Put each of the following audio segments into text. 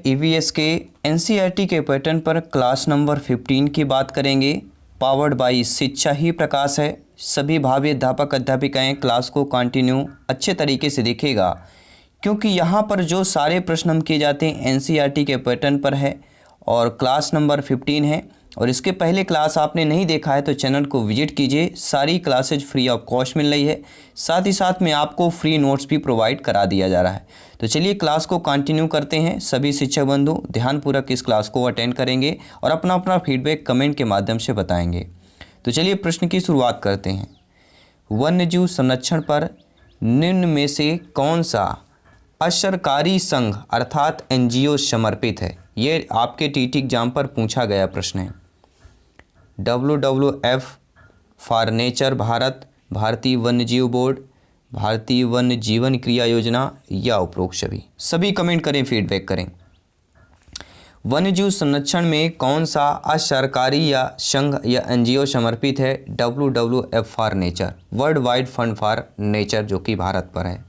EVS के NCERT के pattern पर क्लास नंबर 15 की बात करेंगे। पावर्ड बाई शिक्षा ही प्रकाश है। सभी भावी अध्यापक अध्यापिकाएं क्लास को कंटिन्यू अच्छे तरीके से देखेगा, क्योंकि यहाँ पर जो सारे प्रश्न हम किए जाते हैं एनसीईआरटी के पैटर्न पर है और क्लास नंबर 15 है। और इसके पहले क्लास आपने नहीं देखा है तो चैनल को विजिट कीजिए। सारी क्लासेज फ्री ऑफ कॉस्ट मिल रही है, साथ ही साथ में आपको फ्री नोट्स भी प्रोवाइड करा दिया जा रहा है। तो चलिए क्लास को कंटिन्यू करते हैं। सभी शिक्षक बंधु ध्यानपूर्वक इस क्लास को अटेंड करेंगे और अपना अपना फीडबैक कमेंट के माध्यम से बताएंगे। तो चलिए प्रश्न की शुरुआत करते हैं। वन्यजीव संरक्षण पर निम्न में से कौन सा असरकारी संघ अर्थात एनजीओ समर्पित है? ये आपके टीटी एग्जाम पर पूछा गया प्रश्न है। WWF फॉर नेचर भारत, भारतीय वन्यजीव बोर्ड, भारतीय वन्य जीवन क्रिया योजना या उपरोक्त सभी कमेंट करें, फीडबैक करें। वन्यजीव संरक्षण में कौन सा असरकारी या संघ या एनजीओ समर्पित है? WWF for nature, world wide fund for nature, जो कि भारत पर है।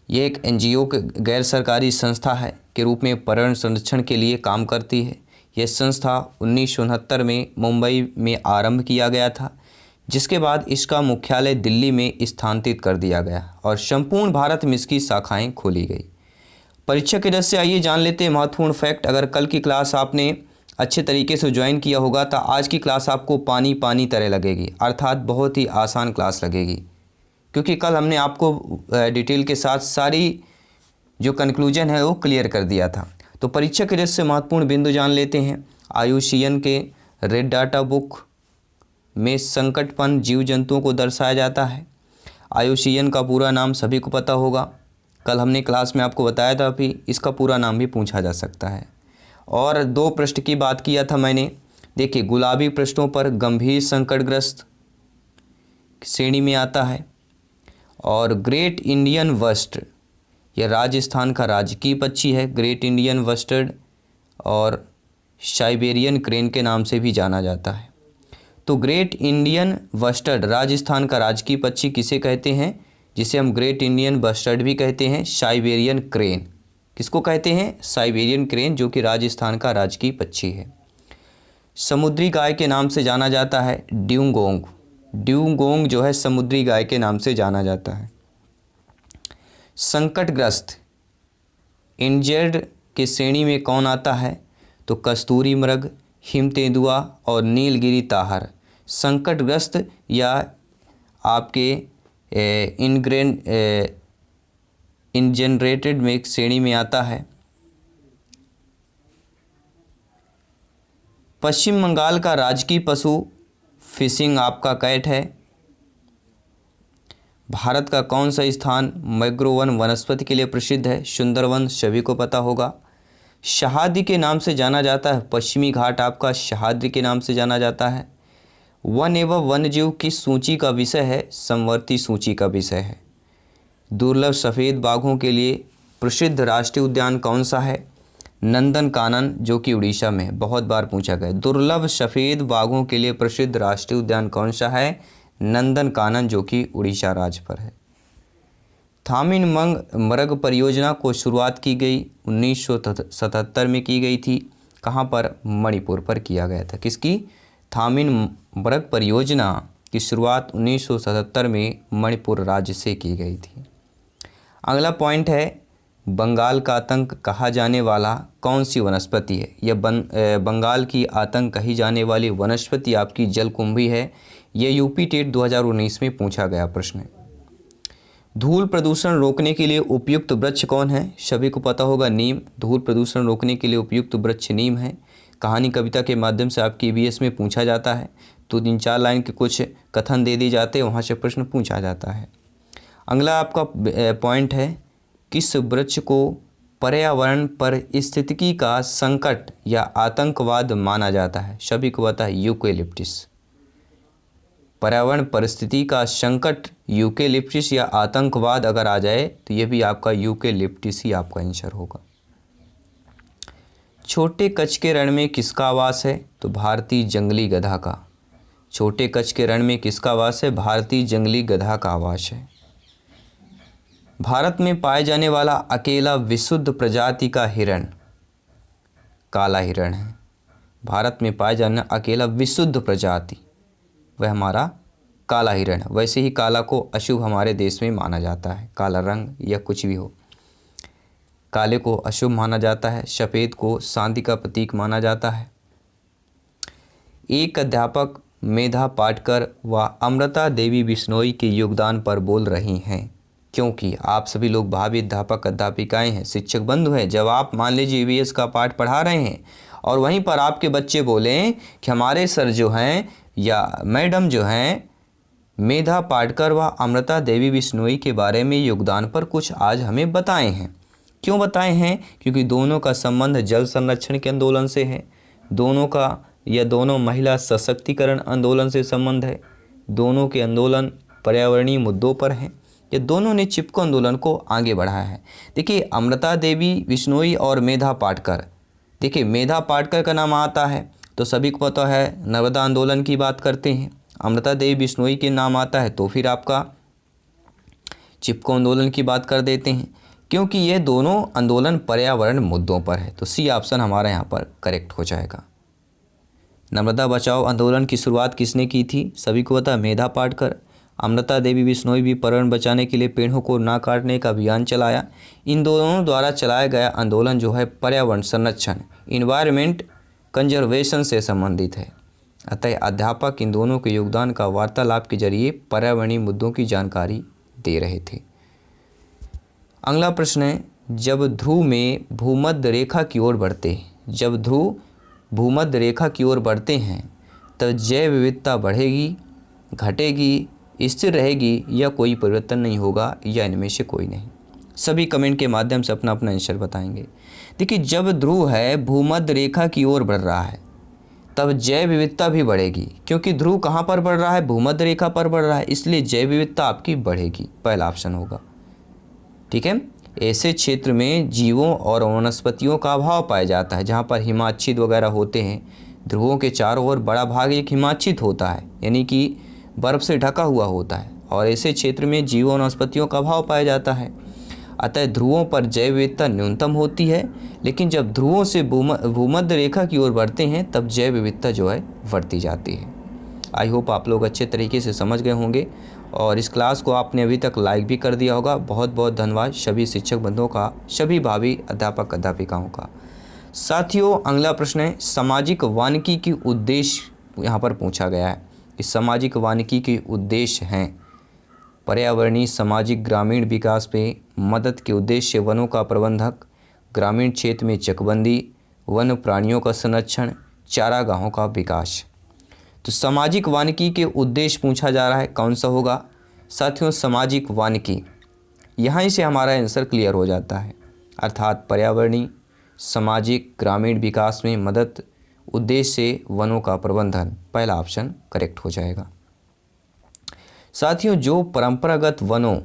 ये एक एनजीओ गैर सरकारी संस्था है के रूप में पर्यावरण संरक्षण के लिए काम करती है। यह संस्था 1969 में मुंबई में आरंभ किया गया था, जिसके बाद इसका मुख्यालय दिल्ली में स्थानांतरित कर दिया गया और संपूर्ण भारत में इसकी शाखाएं खोली गई। परीक्षा के दृष्टि से आइए जान लेते हैं महत्वपूर्ण फैक्ट। अगर कल की क्लास आपने अच्छे तरीके से ज्वाइन किया होगा तो आज की क्लास आपको पानी पानी तरह लगेगी, अर्थात बहुत ही आसान क्लास लगेगी, क्योंकि कल हमने आपको डिटेल के साथ सारी जो कंक्लूजन है वो क्लियर कर दिया था। तो परीक्षा के दृष्टि से महत्वपूर्ण बिंदु जान लेते हैं। IUCN के रेड डाटा बुक में संकटपन जीव जंतुओं को दर्शाया जाता है। IUCN का पूरा नाम सभी को पता होगा, कल हमने क्लास में आपको बताया था, अभी इसका पूरा नाम भी पूछा जा सकता है। और 2 पृष्ठ की बात किया था मैंने। देखिए, गुलाबी पृष्ठों पर गंभीर संकटग्रस्त श्रेणी में आता है। और ग्रेट इंडियन बस्टर्ड, यह राजस्थान का राजकीय पक्षी है, ग्रेट इंडियन बस्टर्ड, और साइबेरियन क्रेन के नाम से भी जाना जाता है। तो ग्रेट इंडियन बस्टर्ड राजस्थान का राजकीय पक्षी किसे कहते हैं? जिसे हम ग्रेट इंडियन बस्टर्ड भी कहते हैं। साइबेरियन क्रेन किसको कहते हैं? साइबेरियन क्रेन, जो कि राजस्थान का राजकीय पक्षी है। समुद्री गाय के नाम से जाना जाता है ड्यूगोंग, ड्यूगोंग जो है समुद्री गाय के नाम से जाना जाता है। संकटग्रस्त इंजर्ड के श्रेणी में कौन आता है? तो कस्तूरी मृग, हिम तेंदुआ और नीलगिरी ताहर संकटग्रस्त या आपके इनजेनरेटेड में श्रेणी में आता है। पश्चिम बंगाल का राजकीय पशु फिशिंग आपका कैट है। भारत का कौन सा स्थान मैग्रोवन वनस्पति के लिए प्रसिद्ध है? सुंदरवन, सभी को पता होगा। सह्याद्री के नाम से जाना जाता है, पश्चिमी घाट आपका सह्याद्री के नाम से जाना जाता है। वन एवं वन्यजीव किस सूची का विषय है? संवर्ती सूची का विषय है। दुर्लभ सफ़ेद बाघों के लिए प्रसिद्ध राष्ट्रीय उद्यान कौन सा है? नंदनकानन, जो कि उड़ीसा में है, बहुत बार पूछा गया। दुर्लभ सफ़ेद बाघों के लिए प्रसिद्ध राष्ट्रीय उद्यान कौन सा है? नंदनकानन, जो कि उड़ीसा राज्य पर है। थामिनमंग मृग परियोजना को शुरुआत की गई 1977 में की गई थी। कहाँ पर? मणिपुर पर किया गया था। किसकी? थामिन मृग परियोजना की शुरुआत 1977 में मणिपुर राज्य से की गई थी। अगला पॉइंट है, बंगाल का आतंक कहा जाने वाला कौन सी वनस्पति है? यह बंगाल की आतंक कही जाने वाली वनस्पति आपकी जलकुंभी है। यह यूपी टेट 2019 में पूछा गया प्रश्न है। धूल प्रदूषण रोकने के लिए उपयुक्त वृक्ष कौन है? सभी को पता होगा, नीम। धूल प्रदूषण रोकने के लिए उपयुक्त वृक्ष नीम है। कहानी कविता के माध्यम से आपकी ईवीएस में पूछा जाता है, तो 3-4 लाइन के कुछ कथन दे दी जाते हैं, वहाँ से प्रश्न पूछा जाता है। अगला आपका पॉइंट है, किस वृक्ष को पर्यावरण पर स्थितिकी का संकट या आतंकवाद माना जाता है? सभी को पता है, यूकेलिप्टिस। पर्यावरण परिस्थिति का संकट यूकेलिप्टिस या आतंकवाद अगर आ जाए तो ये भी आपका यूकेलिप्टिस ही आपका आंसर होगा। छोटे कच्छ के रण में किसका आवास है? तो भारतीय जंगली गधा का। छोटे कच्छ के रण में किसका आवास है? भारतीय जंगली गधा का आवास है। भारत में पाए जाने वाला अकेला विशुद्ध प्रजाति का हिरण काला हिरण है। भारत में पाए जाने अकेला विशुद्ध प्रजाति वह हमारा काला हिरण है। वैसे ही काला को अशुभ हमारे देश में माना जाता है, काला रंग या कुछ भी हो, काले को अशुभ माना जाता है। सफ़ेद को शांति का प्रतीक माना जाता है। एक अध्यापक मेधा पाटकर व अमृता देवी बिश्नोई के योगदान पर बोल रही हैं, क्योंकि आप सभी लोग भावी अध्यापक अध्यापिकाएं हैं, शिक्षक बंधु हैं। जब आप मान लीजिए ईवीएस का पाठ पढ़ा रहे हैं और वहीं पर आपके बच्चे बोलें कि हमारे सर जो हैं या मैडम जो हैं मेधा पाटकर व अमृता देवी बिश्नोई के बारे में योगदान पर कुछ आज हमें बताए हैं। क्यों बताए हैं? क्योंकि दोनों का संबंध जल संरक्षण के आंदोलन से है, दोनों का या दोनों महिला सशक्तिकरण आंदोलन से संबंध है, दोनों के आंदोलन पर्यावरणीय मुद्दों पर हैं, ये दोनों ने चिपको आंदोलन को आगे बढ़ाया है। देखिए अमृता देवी बिश्नोई और मेधा पाटकर, देखिए मेधा पाटकर का नाम आता है तो सभी को पता है नर्मदा आंदोलन की बात करते हैं। अमृता देवी बिश्नोई के नाम आता है तो फिर आपका चिपको आंदोलन की बात कर देते हैं, क्योंकि ये दोनों आंदोलन पर्यावरण मुद्दों पर है। तो सी ऑप्शन हमारा यहाँ पर करेक्ट हो जाएगा। नर्मदा बचाओ आंदोलन की शुरुआत किसने की थी? सभी को पता है मेधा पाटकर। अमृता देवी बिश्नोई भी पर्यावरण बचाने के लिए पेड़ों को ना काटने का अभियान चलाया। इन दोनों द्वारा चलाया गया आंदोलन जो है पर्यावरण संरक्षण इन्वायरमेंट कंजर्वेशन से संबंधित है। अतः अध्यापक इन दोनों के योगदान का वार्तालाप के जरिए पर्यावरणीय मुद्दों की जानकारी दे रहे थे। अगला प्रश्न है, जब ध्रुव में भूमध्य रेखा की ओर बढ़ते हैं, जब ध्रुव भूमध्य रेखा की ओर बढ़ते हैं तब जैव विविधता बढ़ेगी, घटेगी, स्थिर रहेगी या कोई परिवर्तन नहीं होगा या इनमें से कोई नहीं? सभी कमेंट के माध्यम से अपना अपना आंसर बताएंगे। देखिए जब ध्रुव है भूमध्य रेखा की ओर बढ़ रहा है तब जैव विविधता भी बढ़ेगी, क्योंकि ध्रुव कहाँ पर बढ़ रहा है? भूमध्य रेखा पर बढ़ रहा है, इसलिए जैव विविधता आपकी बढ़ेगी। पहला ऑप्शन होगा। ठीक है, ऐसे क्षेत्र में जीवों और वनस्पतियों का अभाव पाया जाता है जहाँ पर हिमाच्छिद वगैरह होते हैं। ध्रुवों के चारों ओर बड़ा भाग एक हिमाच्छिद होता है, यानी कि बर्फ़ से ढका हुआ होता है, और ऐसे क्षेत्र में जीवों और वनस्पतियों का अभाव पाया जाता है। अतः ध्रुवों पर जैव विविधता न्यूनतम होती है, लेकिन जब ध्रुवों से भूमध्य रेखा की ओर बढ़ते हैं तब जैव विविधता जो है बढ़ती जाती है। आई होप आप लोग अच्छे तरीके से समझ गए होंगे और इस क्लास को आपने अभी तक लाइक भी कर दिया होगा। बहुत बहुत धन्यवाद सभी शिक्षक बंधुओं का, सभी भावी अध्यापक अध्यापिकाओं का। साथियों अगला प्रश्न है, सामाजिक वानिकी की उद्देश्य यहाँ पर पूछा गया है। इस सामाजिक वानिकी के उद्देश्य हैं पर्यावरणीय सामाजिक ग्रामीण विकास में मदद के उद्देश्य, वनों का प्रबंधक, ग्रामीण क्षेत्र में चकबंदी, वन प्राणियों का संरक्षण, चारागाहों का विकास। तो सामाजिक वानिकी के उद्देश्य पूछा जा रहा है, कौन सा होगा? साथियों सामाजिक वानिकी, यहाँ से हमारा आंसर क्लियर हो जाता है, अर्थात पर्यावरणीय सामाजिक ग्रामीण विकास में मदद, उद्देश्य से वनों का प्रबंधन। पहला ऑप्शन करेक्ट हो जाएगा। साथियों जो परंपरागत वनों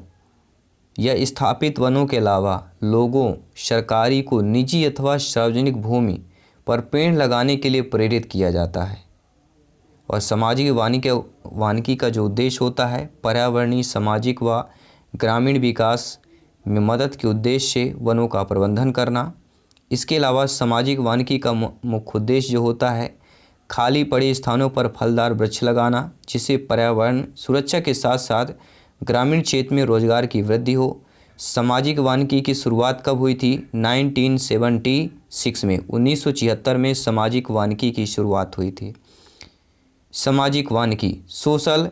या स्थापित वनों के अलावा लोगों, सरकारी को निजी अथवा सार्वजनिक भूमि पर पेड़ लगाने के लिए प्रेरित किया जाता है। और सामाजिक वानिकी का जो उद्देश्य होता है पर्यावरणीय सामाजिक व ग्रामीण विकास में मदद के उद्देश्य से वनों का प्रबंधन करना। इसके अलावा सामाजिक वानिकी का मुख्य उद्देश्य जो होता है खाली पड़े स्थानों पर फलदार वृक्ष लगाना, जिससे पर्यावरण सुरक्षा के साथ साथ ग्रामीण क्षेत्र में रोजगार की वृद्धि हो। सामाजिक वानिकी की शुरुआत कब हुई थी? 1976 में, 1976 में सामाजिक वानिकी की शुरुआत हुई थी। सामाजिक वानिकी सोशल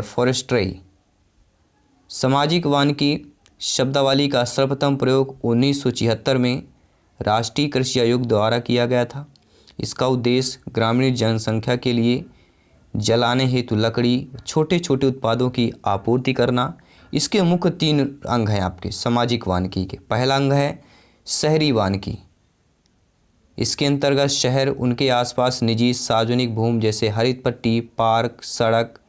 फॉरेस्ट्री। सामाजिक वानिकी शब्दावली का सर्वप्रथम प्रयोग 1976 में राष्ट्रीय कृषि आयोग द्वारा किया गया था। इसका उद्देश्य ग्रामीण जनसंख्या के लिए जलाने हेतु लकड़ी, छोटे छोटे उत्पादों की आपूर्ति करना। इसके मुख्य 3 अंग हैं आपके सामाजिक वानिकी के। पहला अंग है शहरी वानिकी। इसके अंतर्गत शहर, उनके आसपास निजी सार्वजनिक भूमि जैसे हरित पट्टी, पार्क, सड़क,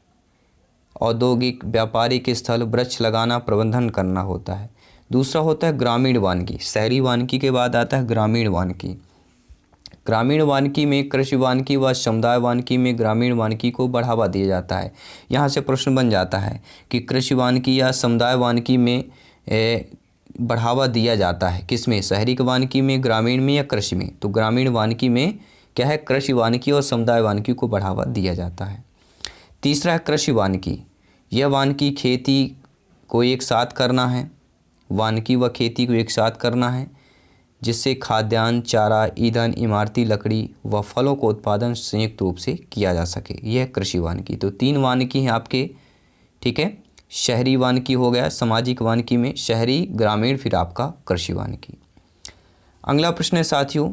औद्योगिक व्यापारिक स्थल, वृक्ष लगाना, प्रबंधन करना होता है। दूसरा होता है ग्रामीण वानिकी। शहरी वानिकी के बाद आता है ग्रामीण वानिकी। ग्रामीण वानिकी में कृषि वानिकी व समुदाय वानिकी में ग्रामीण वानिकी को बढ़ावा दिया जाता है। यहाँ से प्रश्न बन जाता है कि कृषि वानिकी या समुदाय वानिकी में बढ़ावा दिया जाता है? किसमें? शहरी वानिकी में, ग्रामीण में या कृषि में? तो ग्रामीण वानिकी में क्या है? कृषि वानिकी और समुदाय वानिकी को बढ़ावा दिया जाता है। तीसरा है कृषि वानिकी। यह वानिकी खेती को एक साथ करना है, वानिकी व खेती को एक साथ करना है, जिससे खाद्यान्न, चारा, ईंधन, इमारती लकड़ी व फलों को उत्पादन संयुक्त रूप से किया जा सके। यह कृषि वानिकी। तो 3 वानिकी हैं आपके, ठीक है। शहरी वानिकी हो गया, सामाजिक वानिकी में शहरी, ग्रामीण, फिर आपका कृषि वानिकी। अगला प्रश्न है साथियों,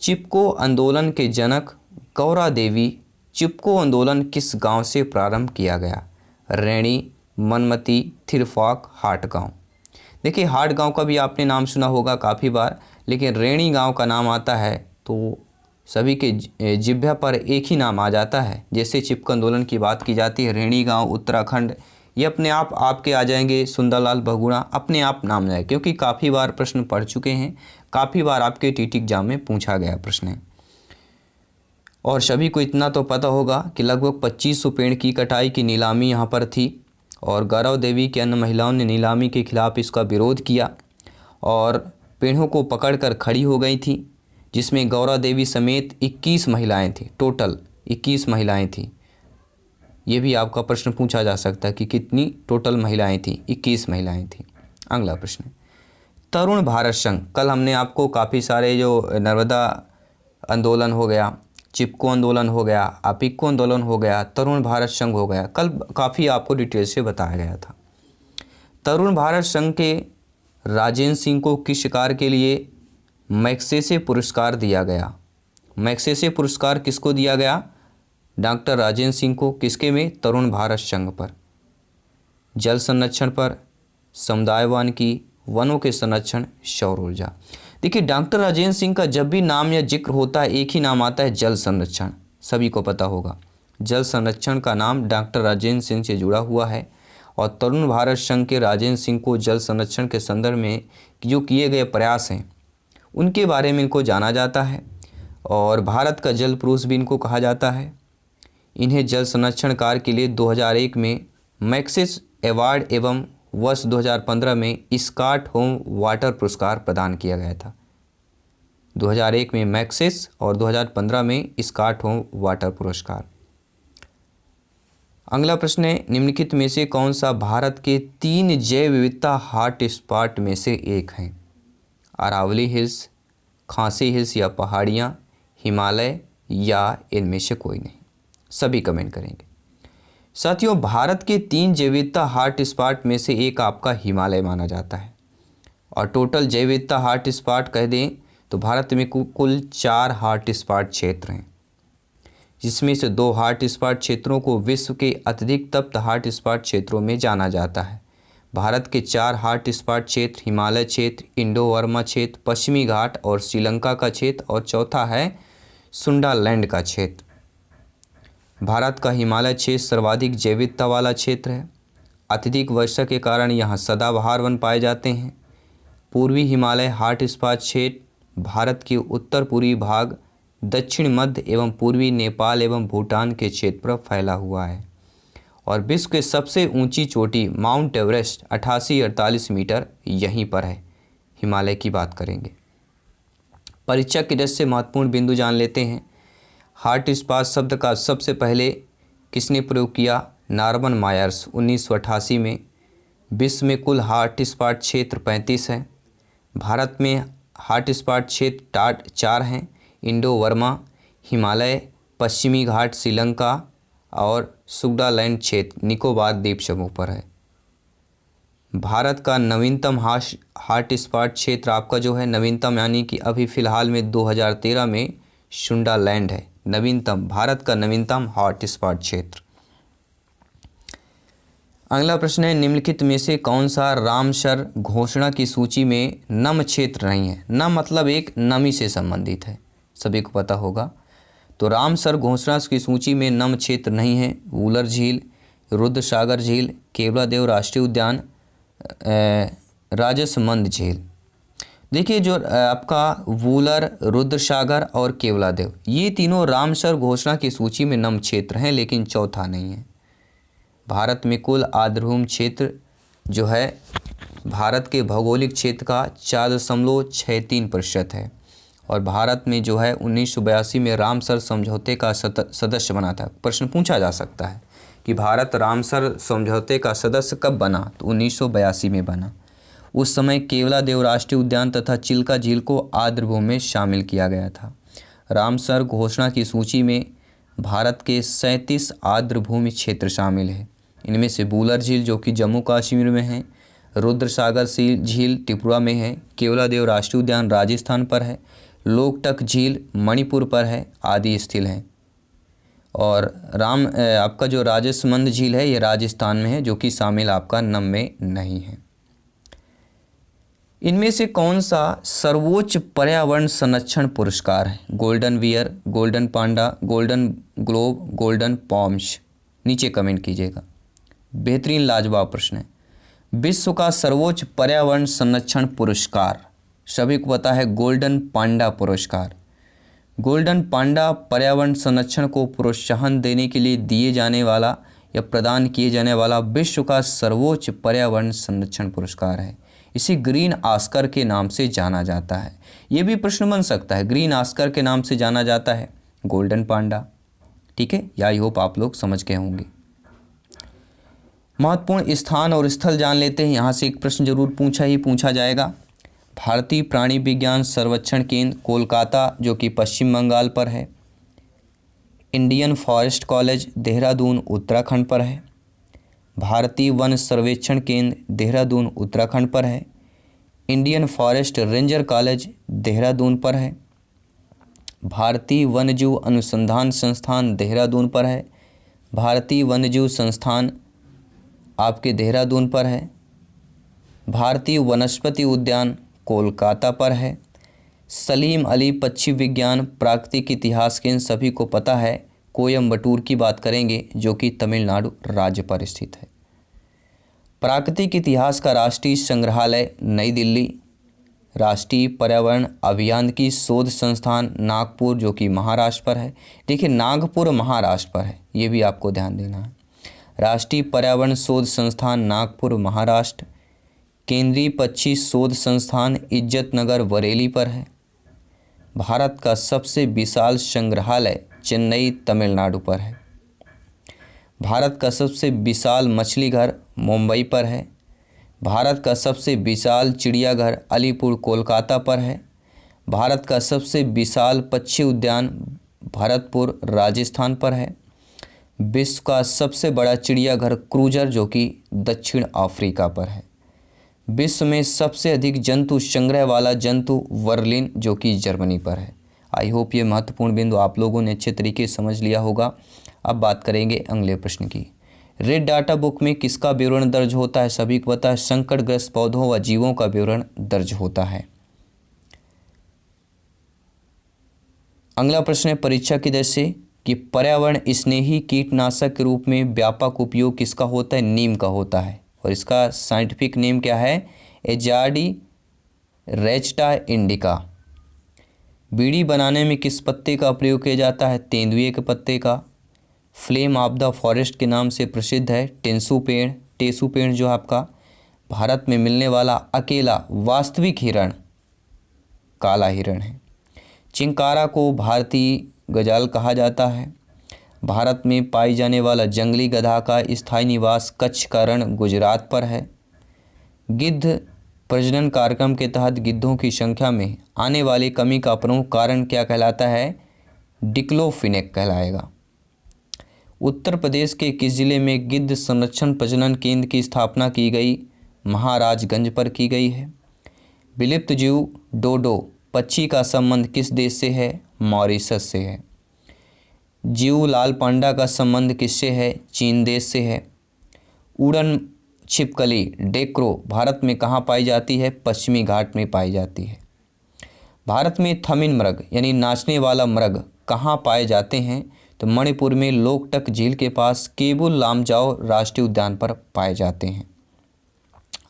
चिपको आंदोलन के जनक गौरा देवी, चिपको आंदोलन किस गांव से प्रारंभ किया गया? रैणी, मनमती, थिरफाक, हाट गांव। देखिए हाट गांव का भी आपने नाम सुना होगा काफ़ी बार, लेकिन रैणी गांव का नाम आता है तो सभी के जिह्वा पर एक ही नाम आ जाता है। जैसे चिपको आंदोलन की बात की जाती है, रैणी गांव उत्तराखंड, ये अपने आप आपके आ जाएंगे। सुंदरलाल बहुगुणा अपने आप नाम जाए, क्योंकि काफ़ी बार प्रश्न पढ़ चुके हैं, काफ़ी बार आपके टीटी एग्जाम में पूछा गया प्रश्न है। और सभी को इतना तो पता होगा कि लगभग 2500 पेड़ की कटाई की नीलामी यहाँ पर थी, और गौरव देवी के अन्य महिलाओं ने नीलामी के खिलाफ इसका विरोध किया और पेड़ों को पकड़कर खड़ी हो गई थी, जिसमें गौरव देवी समेत 21 महिलाएं थीं। टोटल 21 महिलाएं थीं। ये भी आपका प्रश्न पूछा जा सकता है कि कितनी टोटल महिलाएं थीं? 21 महिलाएं थीं। अगला प्रश्न, तरुण भारत संघ। कल हमने आपको काफ़ी सारे जो नर्मदा आंदोलन हो गया, चिपको आंदोलन हो गया, अपिक्को आंदोलन हो गया, तरुण भारत संघ हो गया, कल काफ़ी आपको डिटेल से बताया गया था। तरुण भारत संघ के राजेंद्र सिंह को किस कार्य के लिए मैग्सेसे पुरस्कार दिया गया? मैग्सेसे पुरस्कार किसको दिया गया? डॉक्टर राजेंद्र सिंह को। किसके में? तरुण भारत संघ पर। जल संरक्षण पर, समुदाय वानिकी, वनों के संरक्षण, सौर ऊर्जा। देखिए डॉक्टर राजेंद्र सिंह का जब भी नाम या जिक्र होता है एक ही नाम आता है, जल संरक्षण। सभी को पता होगा जल संरक्षण का नाम डॉक्टर राजेंद्र सिंह से जुड़ा हुआ है। और तरुण भारत संघ के राजेंद्र सिंह को जल संरक्षण के संदर्भ में जो किए गए प्रयास हैं उनके बारे में इनको जाना जाता है, और भारत का जल पुरुष भी इनको कहा जाता है। इन्हें जल संरक्षण कार्य के लिए 2001 में मैग्सेसे अवार्ड एवं वर्ष 2015 में स्कॉट होम वाटर पुरस्कार प्रदान किया गया था। 2001 में मैग्सेसे और 2015 में स्कॉट होम वाटर पुरस्कार। अगला प्रश्न है, निम्नलिखित में से कौन सा भारत के 3 जैव विविधता हॉट स्पॉट में से एक है? अरावली हिल्स, खासी हिल्स या पहाड़ियाँ, हिमालय, या इनमें से कोई नहीं? सभी कमेंट करेंगे। साथियों भारत के 3 जैव विविधता हॉट स्पॉट में से एक आपका हिमालय माना जाता है। और टोटल जैव विविधता हॉट स्पॉट कह दें तो भारत में कुल 4 हॉट स्पॉट क्षेत्र हैं, जिसमें से 2 हॉट स्पॉट क्षेत्रों को विश्व के अत्यधिक तप्त हॉट स्पॉट क्षेत्रों में जाना जाता है। भारत के 4 हॉट स्पॉट क्षेत्र हिमालय क्षेत्र, इंडो वर्मा क्षेत्र, पश्चिमी घाट और श्रीलंका का क्षेत्र, और चौथा है सुंडालैंड का क्षेत्र। भारत का हिमालय क्षेत्र सर्वाधिक जैव विविधता वाला क्षेत्र है। अत्यधिक वर्षा के कारण यहाँ सदाबहार वन पाए जाते हैं। पूर्वी हिमालय हॉट स्पॉट क्षेत्र भारत के उत्तर पूर्वी भाग, दक्षिण मध्य एवं पूर्वी नेपाल एवं भूटान के क्षेत्र पर फैला हुआ है। और विश्व के सबसे ऊंची चोटी माउंट एवरेस्ट 8848 मीटर यहीं पर है। हिमालय की बात करेंगे। परीक्षा की दृष्टि से महत्वपूर्ण बिंदु जान लेते हैं। हॉट स्पॉट शब्द का सबसे पहले किसने प्रयोग किया? नॉर्मन मायर्स 1988 में। विश्व में कुल हॉट स्पॉट क्षेत्र 35 है। भारत में हॉट स्पॉट क्षेत्र 4 हैं, इंडो वर्मा, हिमालय, पश्चिमी घाट, श्रीलंका और सुंडालैंड क्षेत्र निकोबार द्वीप समूह पर है। भारत का नवीनतम हॉट स्पॉट क्षेत्र आपका जो है नवीनतम, यानी कि अभी फ़िलहाल में 2013 में सुंडालैंड है। नवीनतम, भारत का नवीनतम हॉट स्पॉट क्षेत्र। अगला प्रश्न है, निम्नलिखित में से कौन सा रामसर घोषणा की सूची में नम क्षेत्र नहीं है? नम मतलब एक नमी से संबंधित है, सभी को पता होगा। तो रामसर घोषणा की सूची में नम क्षेत्र नहीं है। वूलर झील, रुद्रसागर झील, केवलादेव राष्ट्रीय उद्यान, राजसमंद झील। देखिए जो आपका वूलर, रुद्रसागर और केवलादेव, ये तीनों रामसर घोषणा की सूची में नम क्षेत्र हैं, लेकिन चौथा नहीं है। भारत में कुल आर्द्रभूमि क्षेत्र जो है भारत के भौगोलिक क्षेत्र का 4.63% है। और भारत में जो है 1982 में रामसर समझौते का सदस्य बना था। प्रश्न पूछा जा सकता है कि भारत रामसर समझौते का सदस्य कब बना, तो 1982 में बना। उस समय केवलादेव राष्ट्रीय उद्यान तथा चिल्का झील को आर्द्रभूमि में शामिल किया गया था। रामसर घोषणा की सूची में भारत के 37 आर्द्रभूमि क्षेत्र शामिल है। इनमें से बूलर झील जो कि जम्मू कश्मीर में है, रुद्रसागर झील त्रिपुरा में है, केवलादेव राष्ट्रीय उद्यान राजस्थान पर है, लोकटक झील मणिपुर पर है आदि स्थित है। और आपका जो राजसमंद झील है ये राजस्थान में है, जो कि शामिल आपका नम में नहीं है। इनमें से कौन सा सर्वोच्च पर्यावरण संरक्षण पुरस्कार है? गोल्डन वियर, गोल्डन पांडा, गोल्डन ग्लोब, गोल्डन पॉम्स? नीचे कमेंट कीजिएगा। बेहतरीन लाजवाब प्रश्न है। विश्व का सर्वोच्च पर्यावरण संरक्षण पुरस्कार सभी को पता है, गोल्डन पांडा पुरस्कार। गोल्डन पांडा पर्यावरण संरक्षण को प्रोत्साहन देने के लिए दिए जाने वाला या प्रदान किए जाने वाला विश्व का सर्वोच्च पर्यावरण संरक्षण पुरस्कार है। इसे ग्रीन ऑस्कर के नाम से जाना जाता है। ये भी प्रश्न बन सकता है, ग्रीन ऑस्कर के नाम से जाना जाता है गोल्डन पांडा। ठीक है, आई होप आप लोग समझ गए होंगे। महत्वपूर्ण स्थान और स्थल जान लेते हैं। यहाँ से एक प्रश्न जरूर पूछा जाएगा। भारतीय प्राणी विज्ञान सर्वेक्षण केंद्र कोलकाता जो कि पश्चिम बंगाल पर है। Indian forest college Dehradun Uttarakhand पर है। भारतीय वन सर्वेक्षण केंद्र देहरादून उत्तराखंड पर है। Indian forest ranger college Dehradun पर है। भारतीय वन्यजीव अनुसंधान संस्थान देहरादून पर है। भारतीय वन्यजीव संस्थान आपके देहरादून पर है। भारतीय वनस्पति उद्यान कोलकाता पर है। सलीम अली पक्षी विज्ञान प्राकृतिक इतिहास केंद्र सभी को पता है कोयम्बटूर की बात करेंगे जो कि तमिलनाडु राज्य पर स्थित है। प्राकृतिक इतिहास का राष्ट्रीय संग्रहालय नई दिल्ली। राष्ट्रीय पर्यावरण अभियांत्रिकी शोध संस्थान नागपुर जो कि महाराष्ट्र पर है। देखिए नागपुर महाराष्ट्र पर है, ये भी आपको ध्यान देना है। राष्ट्रीय पर्यावरण शोध संस्थान नागपुर महाराष्ट्र। केंद्रीय पक्षी शोध संस्थान इज्जतनगर बरेली पर है। भारत का सबसे विशाल संग्रहालय चेन्नई तमिलनाडु पर है। भारत का सबसे विशाल मछली घर मुंबई पर है। भारत का सबसे विशाल चिड़ियाघर अलीपुर कोलकाता पर है। भारत का सबसे विशाल पक्षी उद्यान भरतपुर राजस्थान पर है। विश्व का सबसे बड़ा चिड़ियाघर क्रूजर जो कि दक्षिण अफ्रीका पर है। विश्व में सबसे अधिक जंतु संग्रह वाला जंतु बर्लिन जो कि जर्मनी पर है। आई होप ये महत्वपूर्ण बिंदु आप लोगों ने अच्छे तरीके से समझ लिया होगा। अब बात करेंगे अगले प्रश्न की। रेड डाटा बुक में किसका विवरण दर्ज होता है? सभी को पता है संकटग्रस्त पौधों व जीवों का विवरण दर्ज होता है। अगला प्रश्न है परीक्षा की दृष्टि से कि पर्यावरण स्नेही कीटनाशक के रूप में व्यापक उपयोग किसका होता है? नीम का होता है। और इसका साइंटिफिक नेम क्या है? एजार्डी रेचटा इंडिका। बीड़ी बनाने में किस पत्ते का प्रयोग किया जाता है? तेंदुए के पत्ते का। फ्लेम ऑफ द फॉरेस्ट के नाम से प्रसिद्ध है टेसू पेड़ जो आपका भारत में मिलने वाला अकेला वास्तविक हिरण काला हिरण है। चिंकारा को भारतीय गजाल कहा जाता है। भारत में पाई जाने वाला जंगली गधा का स्थायी निवास कच्छ का रण गुजरात पर है। गिद्ध प्रजनन कार्यक्रम के तहत गिद्धों की संख्या में आने वाली कमी का प्रमुख कारण क्या कहलाता है? डिक्लोफिनेक कहलाएगा। उत्तर प्रदेश के किस जिले में गिद्ध संरक्षण प्रजनन केंद्र की स्थापना की गई? महाराजगंज पर की गई है। विलुप्त जीव डोडो पक्षी का संबंध किस देश से है? मॉरिशस से है। जीव लाल पांडा का संबंध किससे है? चीन देश से है। उड़न छिपकली डेक्रो भारत में कहाँ पाई जाती है? पश्चिमी घाट में पाई जाती है। भारत में थमिन मृग यानी नाचने वाला मृग कहाँ पाए जाते हैं? तो मणिपुर में लोकटक झील के पास केबुल लामजाओ राष्ट्रीय उद्यान पर पाए जाते हैं।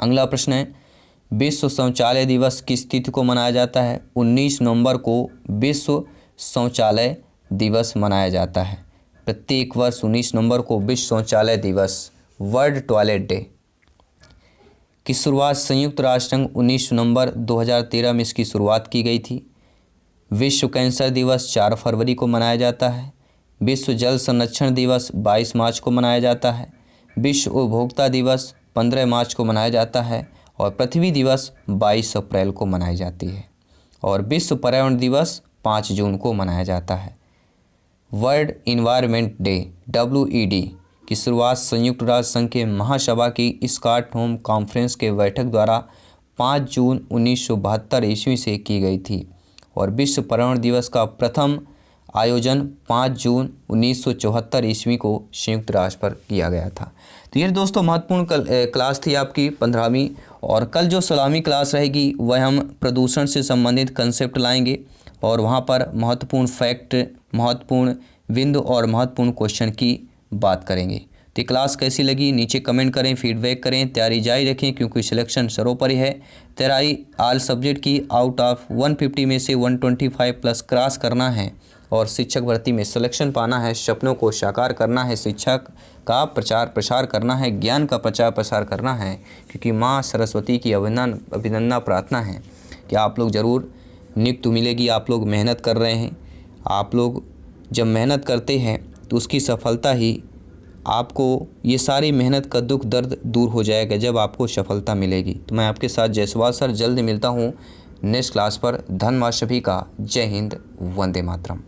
अगला प्रश्न है विश्व शौचालय दिवस किस तिथि को मनाया जाता है? 19 नवंबर को विश्व शौचालय दिवस मनाया जाता है। प्रत्येक वर्ष 19 नवंबर को विश्व शौचालय दिवस वर्ल्ड टॉयलेट डे की शुरुआत संयुक्त राष्ट्र संघ 19 नवंबर 2013 में इसकी शुरुआत की गई थी। विश्व कैंसर दिवस 4 फरवरी को मनाया जाता है। विश्व जल संरक्षण दिवस 22 मार्च को मनाया जाता है। विश्व उपभोक्ता दिवस 15 मार्च को मनाया जाता है और पृथ्वी दिवस 22 अप्रैल को मनाई जाती है और विश्व पर्यावरण दिवस 5 जून को मनाया जाता है। वर्ल्ड इन्वायरमेंट डे WED की शुरुआत संयुक्त राष्ट्र संघ के महासभा की स्टॉकहोम कॉन्फ्रेंस के बैठक द्वारा 5 जून 1972 ईस्वी से की गई थी और विश्व पर्यावरण दिवस का प्रथम आयोजन 5 जून 1974 ईस्वी को संयुक्त राष्ट्र पर किया गया था। तो ये दोस्तों महत्वपूर्ण क्लास थी आपकी 15वीं। और कल जो 16वीं क्लास रहेगी वह हम प्रदूषण से संबंधित कंसेप्ट लाएंगे और वहाँ पर महत्वपूर्ण फैक्ट, महत्वपूर्ण बिंदु और महत्वपूर्ण क्वेश्चन की बात करेंगे। तो क्लास कैसी लगी नीचे कमेंट करें, फीडबैक करें। तैयारी जारी रखें क्योंकि सिलेक्शन सर्वोपरि है। तैयारी ऑल सब्जेक्ट की आउट ऑफ 150 में से 125 प्लस क्रॉस करना है और शिक्षक भर्ती में सिलेक्शन पाना है। सपनों को साकार करना है, शिक्षक का प्रचार प्रसार करना है, ज्ञान का प्रचार प्रसार करना है, क्योंकि माँ सरस्वती की अभिनंदना प्रार्थना है कि आप लोग ज़रूर नियुक्ति मिलेगी। आप लोग मेहनत कर रहे हैं। आप लोग जब मेहनत करते हैं तो उसकी सफलता ही आपको, ये सारी मेहनत का दुख दर्द दूर हो जाएगा जब आपको सफलता मिलेगी। तो मैं आपके साथ जयसवाल सर जल्द मिलता हूँ नेक्स्ट क्लास पर। धन्यवाद सभी का। जय हिंद, वंदे मातरम।